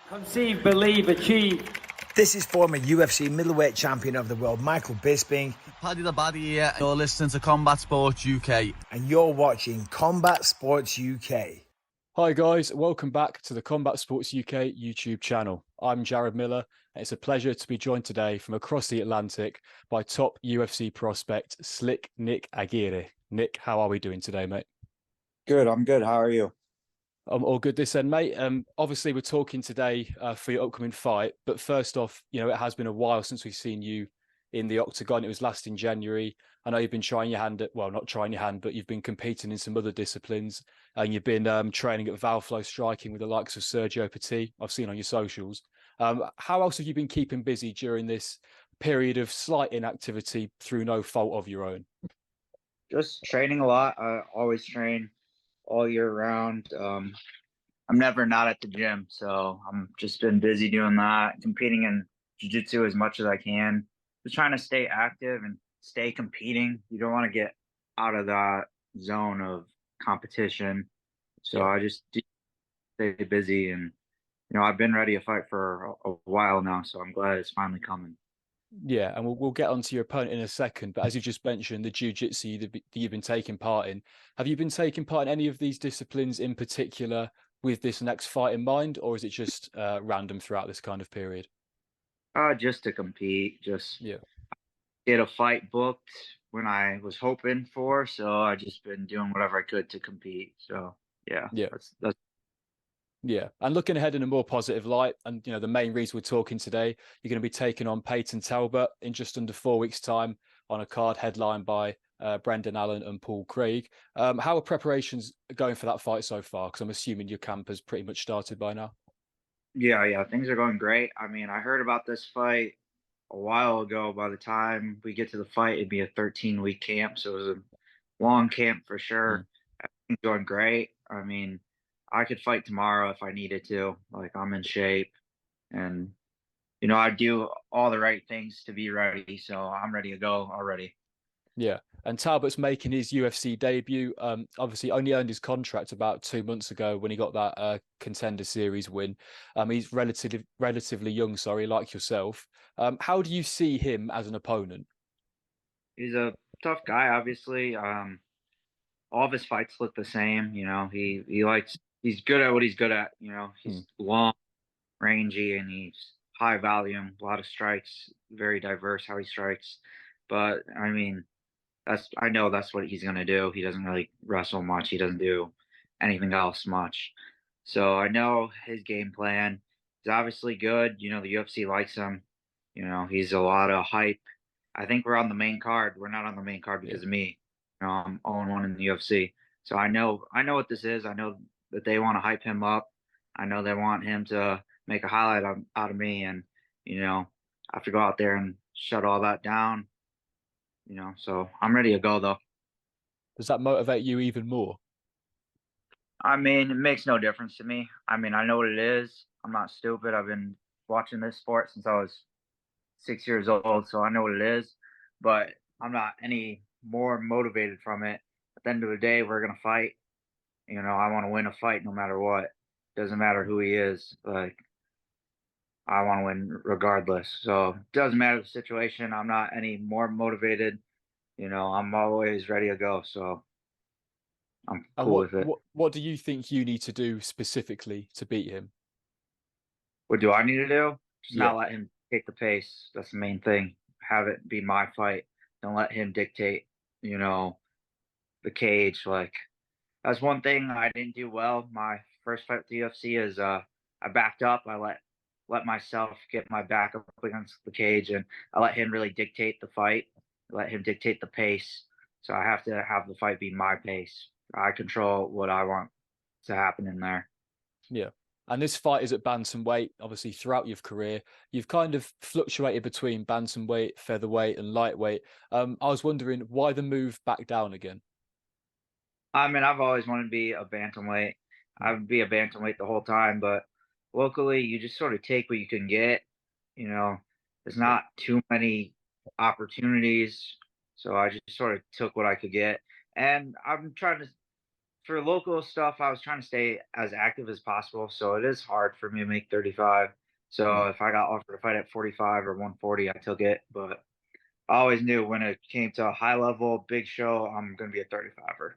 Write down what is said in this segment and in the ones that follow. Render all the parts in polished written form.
Conceive, believe, achieve. This is former UFC middleweight champion of the world, Michael Bisping. Paddy the Baddy here. You're listening to Combat Sports UK. And you're watching Combat Sports UK. Hi guys, welcome back to the Combat Sports UK YouTube channel. I'm Jared Miller, and it's a pleasure to be joined today from across the Atlantic by top UFC prospect, Slick Nick Aguirre. Nick, how are we doing today, mate? Good, I'm good. How are you? I'm all good this end, mate. Obviously, we're talking today for your upcoming fight. But first off, it has been a while since we've seen you in the octagon. It was last in January. I know you've been trying your hand at, well, not trying your hand, but you've been competing in some other disciplines. And you've been training at Valve Flow Striking with the likes of Sergio Petit, I've seen on your socials. How else have you been keeping busy during this period of slight inactivity through no fault of your own? Just training a lot. I always train all year round. I'm never not at the gym, so I'm just been busy doing that, competing in jiu-jitsu as much as I can. Just trying to stay active and stay competing. You don't want to get out of that zone of competition. So I just stay busy, and I've been ready to fight for a while now, so I'm glad it's finally coming. Yeah, and we'll get onto your opponent in a second. But as you just mentioned, the jiu-jitsu that you've been taking part in, have you been taking part in any of these disciplines in particular with this next fight in mind, or is it just random throughout this kind of period? Just to compete. Just get a fight booked when I was hoping for, so I just been doing whatever I could to compete. So yeah. That's Yeah, and looking ahead in a more positive light, and the main reason we're talking today, you're going to be taking on Payton Talbot in just under 4 weeks' time on a card headlined by Brendan Allen and Paul Craig. How are preparations going for that fight so far? Because I'm assuming your camp has pretty much started by now. Yeah, things are going great. I mean, I heard about this fight a while ago. By the time we get to the fight, it'd be a 13-week camp, so it was a long camp for sure. Everything's going great. I mean, I could fight tomorrow if I needed to. Like, I'm in shape, and I do all the right things to be ready, so I'm ready to go already. Yeah, and Talbot's making his UFC debut. Obviously, only earned his contract about 2 months ago when he got that Contender Series win. He's relatively young, like yourself. How do you see him as an opponent? He's a tough guy, obviously. All of his fights look the same. He's good at what he's good at. He's long, rangy, and he's high volume, a lot of strikes, very diverse how he strikes. But I mean, I know that's what he's gonna do. He doesn't really wrestle much. He doesn't do anything else much. So I know his game plan. He's obviously good. The UFC likes him. He's a lot of hype. I think we're on the main card. We're not on the main card because of me. I'm 0-1 in the UFC. So I know what this is. I know that they want to hype him up. I know they want him to make a highlight out of me, and I have to go out there and shut all that down. So I'm ready to go, though. Does that motivate you even more? I mean, it makes no difference to me. I mean, I know what it is. I'm not stupid. I've been watching this sport since I was 6 years old, so I know what it is. But I'm not any more motivated from it. At the end of the day, we're gonna fight. I want to win a fight no matter what. Doesn't matter who he is. Like, I want to win regardless. So it doesn't matter the situation. I'm not any more motivated. I'm always ready to go. So I'm cool with it. What do you think you need to do specifically to beat him? What do I need to do? Just not let him take the pace. That's the main thing. Have it be my fight. Don't let him dictate, the cage. Like, that's one thing I didn't do well. My first fight with the UFC is I backed up. I let myself get my back up against the cage, and I let him really dictate the fight. Let him dictate the pace. So I have to have the fight be my pace. I control what I want to happen in there. Yeah. And this fight is at bantamweight. Obviously, throughout your career, you've kind of fluctuated between bantamweight, featherweight, and lightweight. I was wondering, why the move back down again? I mean, I've always wanted to be a bantamweight. I would be a bantamweight the whole time, but locally, you just sort of take what you can get. There's not too many opportunities, so I just sort of took what I could get. And I'm trying to for local stuff, I was trying to stay as active as possible. So it is hard for me to make 35. So if I got offered a fight at 45 or 140, I took it. But I always knew when it came to a high level, big show, I'm going to be a 35er.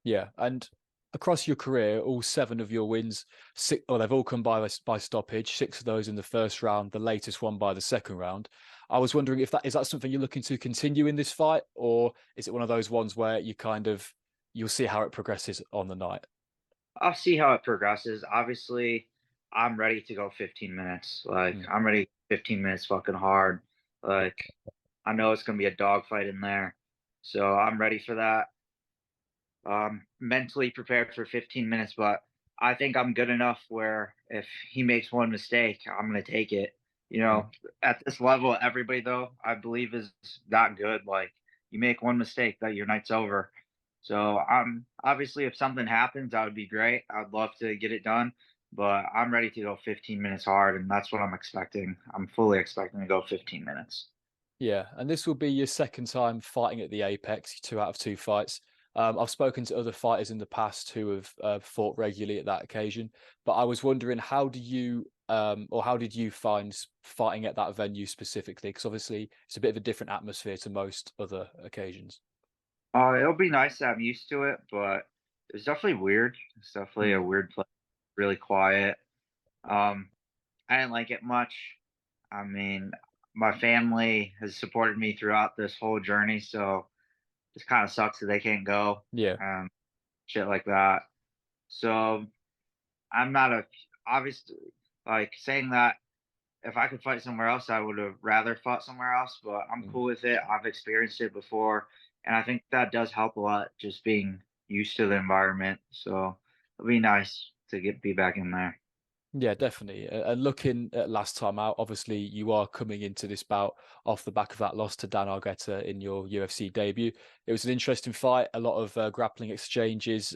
Yeah, and across your career, all 7 of your wins, they've all come by stoppage. 6 of those in the first round, the latest one by the second round. I was wondering if that is something you're looking to continue in this fight, or is it one of those ones where you'll see how it progresses on the night? I'll see how it progresses. Obviously, I'm ready to go 15 minutes. Like, I'm ready 15 minutes fucking hard. Like, I know it's going to be a dogfight in there. So I'm ready for that. Mentally prepared for 15 minutes, but I think I'm good enough where if he makes one mistake, I'm going to take it. At this level, everybody, though, I believe is that good. Like, you make one mistake, that your night's over. So obviously, if something happens, that would be great. I'd love to get it done, but I'm ready to go 15 minutes hard, and that's what I'm expecting. I'm fully expecting to go 15 minutes. Yeah, and this will be your second time fighting at the Apex, 2 out of 2 fights. I've spoken to other fighters in the past who have fought regularly at that occasion, but I was wondering, how did you find fighting at that venue specifically? Because obviously it's a bit of a different atmosphere to most other occasions. It'll be nice that I'm used to it, but it's definitely weird. It's definitely a weird place, really quiet. I didn't like it much. I mean, my family has supported me throughout this whole journey, so it kind of sucks that they can't go. Yeah. Shit like that. So I'm not obviously, like, saying that if I could fight somewhere else, I would have rather fought somewhere else, but I'm cool with it. I've experienced it before, and I think that does help a lot, just being used to the environment. So it'll be nice to be back in there. Yeah, definitely. And looking at last time out, obviously you are coming into this bout off the back of that loss to Dan Argueta in your UFC debut. It was an interesting fight, a lot of grappling exchanges.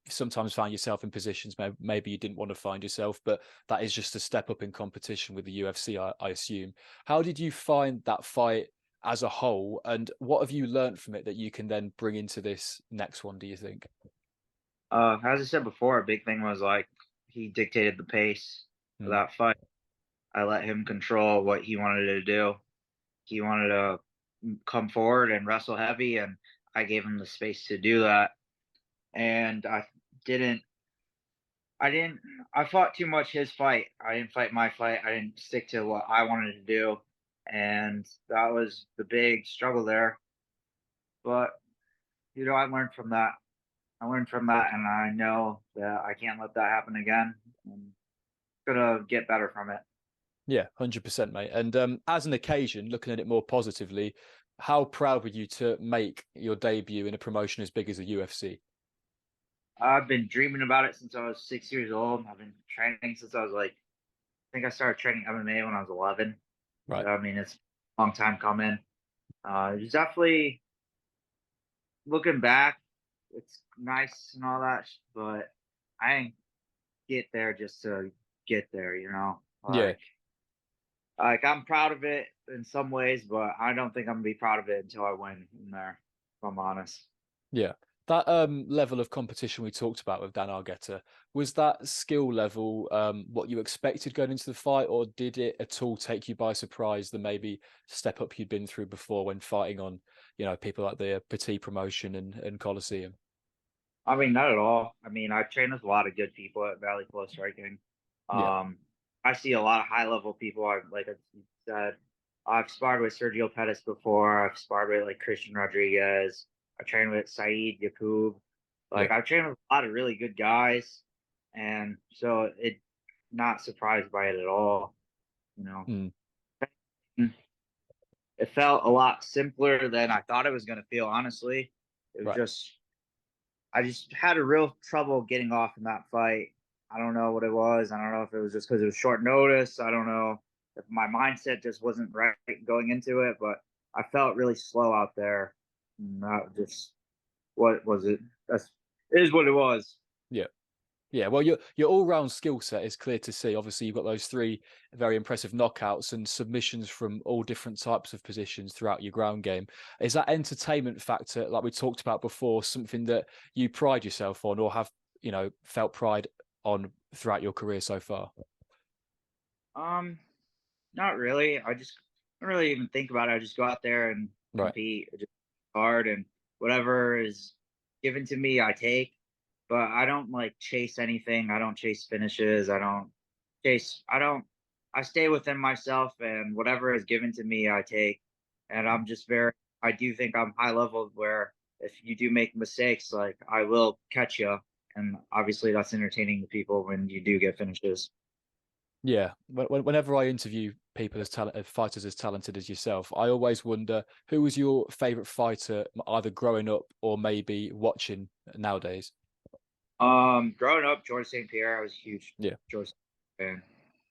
Sometimes found yourself in positions maybe you didn't want to find yourself, but that is just a step up in competition with the UFC, I assume. How did you find that fight as a whole, and what have you learned from it that you can then bring into this next one, do you think? As I said before, a big thing was, like, he dictated the pace of that fight. I let him control what he wanted to do. He wanted to come forward and wrestle heavy, and I gave him the space to do that. And didn't I fought too much his fight. I didn't fight my fight. I didn't stick to what I wanted to do. And that was the big struggle there. But, I learned from that. And I know that I can't let that happen again. I'm gonna get better from it. Yeah, 100%, mate. And as an occasion, looking at it more positively, how proud were you to make your debut in a promotion as big as the UFC? I've been dreaming about it since I was 6 years old. I've been training since I was like, I think I started training MMA when I was 11. Right. So, I mean, it's a long time coming. It's definitely, looking back, it's nice and all that, but I didn't get there just to get there, Yeah. Like, I'm proud of it in some ways, but I don't think I'm gonna be proud of it until I win in there, if I'm honest. Yeah. That level of competition we talked about with Dan Argueta, was that skill level what you expected going into the fight, or did it at all take you by surprise, the maybe step up you'd been through before when fighting on, people like the Petit promotion and Coliseum? I mean, not at all. I mean, I train with a lot of good people at Valley Close Striking. Yeah. I see a lot of high level people. Like I said, I've sparred with Sergio Pettis before. I've sparred with, like, Christian Rodriguez. I trained with Saeed Yakub. Like, Yeah. I've trained with a lot of really good guys, and so not surprised by it at all. You know, Mm. it felt a lot simpler than I thought it was going to feel. Honestly, it was Right. I just had a real trouble getting off in that fight. I don't know what it was. I don't know if it was just because it was short notice. I don't know if my mindset just wasn't right going into it, but I felt really slow out there. And that just, what was it? It is what it was. Yeah. Yeah, well, your all-round skill set is clear to see. Obviously, you've got those three very impressive knockouts and submissions from all different types of positions throughout your ground game. Is that entertainment factor, like we talked about before, something that you pride yourself on, or have felt pride on throughout your career so far? Not really. I don't really even think about it. I just go out there and Right. compete just hard, and whatever is given to me, I take. But I don't like chase anything. I don't chase finishes. I don't chase. I don't. I stay within myself, and whatever is given to me, I take. And I'm just very. I do think I'm high level where if you do make mistakes, like I will catch you, and obviously that's entertaining to people when you do get finishes. Yeah, whenever I interview people as fighters as talented as yourself, I always wonder who was your favorite fighter, either growing up or maybe watching nowadays. Growing up, George St. Pierre, I was a huge Yeah. George fan,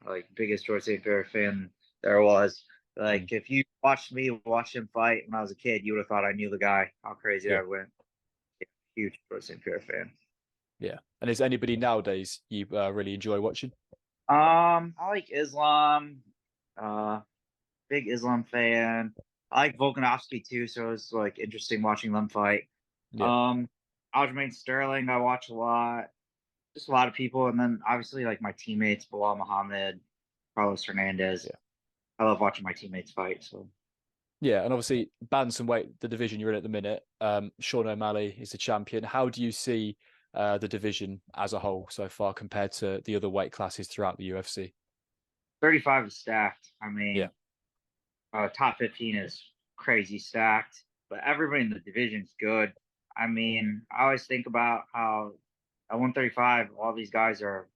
like biggest George St. Pierre fan there was. Mm. Like if you watched me watch him fight when I was a kid, you would have thought I knew the guy. How crazy Yeah. I went. Yeah, huge George St. Pierre fan. Yeah. And is anybody nowadays you really enjoy watching? I like Islam. Uh, big Islam fan. I like Volkanovski too, so it's like interesting watching them fight. Yeah. Um, Aljamain Sterling, I watch a lot. Just a lot of people, and then obviously like my teammates, Bilal Muhammad, Carlos Hernandez. Yeah. I love watching my teammates fight. So Yeah, and obviously bantamweight, the division you're in at the minute, Sean O'Malley is the champion. How do you see the division as a whole so far compared to the other weight classes throughout the UFC? 35 is stacked. I Yeah. mean, top 15 is crazy stacked, but everybody in the division is good. I mean, I always think about how at 135, all these guys are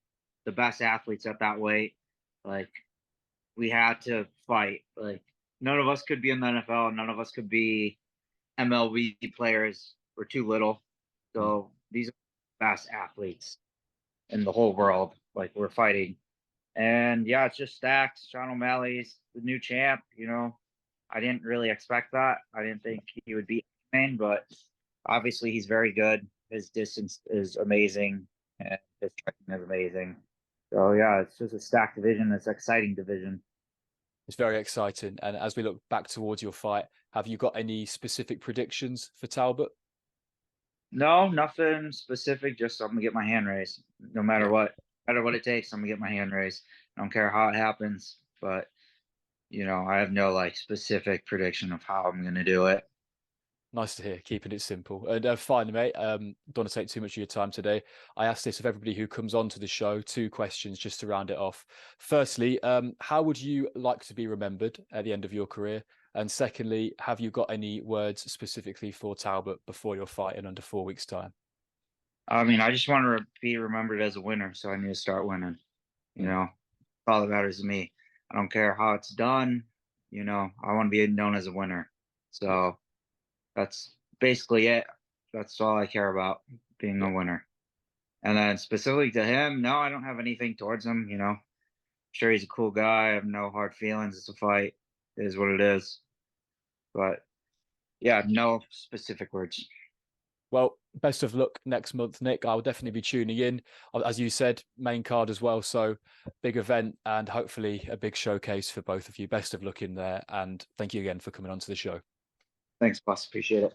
the best athletes at that weight. Like we had to fight. Like none of us could be in the NFL. None of us could be MLB players. We're too little. Mm. So these are the best athletes in the whole world. Like we're fighting. And yeah, it's just stacked. Sean O'Malley's the new champ. I didn't really expect that. I didn't think he would beat Main, but obviously he's very good. His distance is amazing, and his striking is amazing. So yeah, it's just a stacked division. It's an exciting division. It's very exciting. And as we look back towards your fight, have you got any specific predictions for Talbot? No, nothing specific. Just I'm gonna get my hand raised, no matter Yeah. what. No matter what it takes, I'm gonna get my hand raised. I don't care how it happens, but I have no like specific prediction of how I'm gonna do it. Nice to hear, keeping it simple. And finally, mate, don't want to take too much of your time today. I ask this of everybody who comes onto the show, two questions just to round it off. Firstly, how would you like to be remembered at the end of your career? And secondly, have you got any words specifically for Talbot before your fight in under 4 weeks' time? I mean, I just want to be remembered as a winner, so I need to start winning. You Mm. know, all that matters to me. I don't care how it's done. I want to be known as a winner. Yeah, So that's basically it. That's all I care about, being yeah. a winner. And then specifically to him, no, I don't have anything towards him. Sure, he's a cool guy. I have no hard feelings. It's a fight. It is what it is. But yeah, no specific words. Well, best of luck next month, Nick. I'll definitely be tuning in. As you said, main card as well. So big event and hopefully a big showcase for both of you. Best of luck in there. And thank you again for coming onto the show. Thanks, boss. Appreciate it.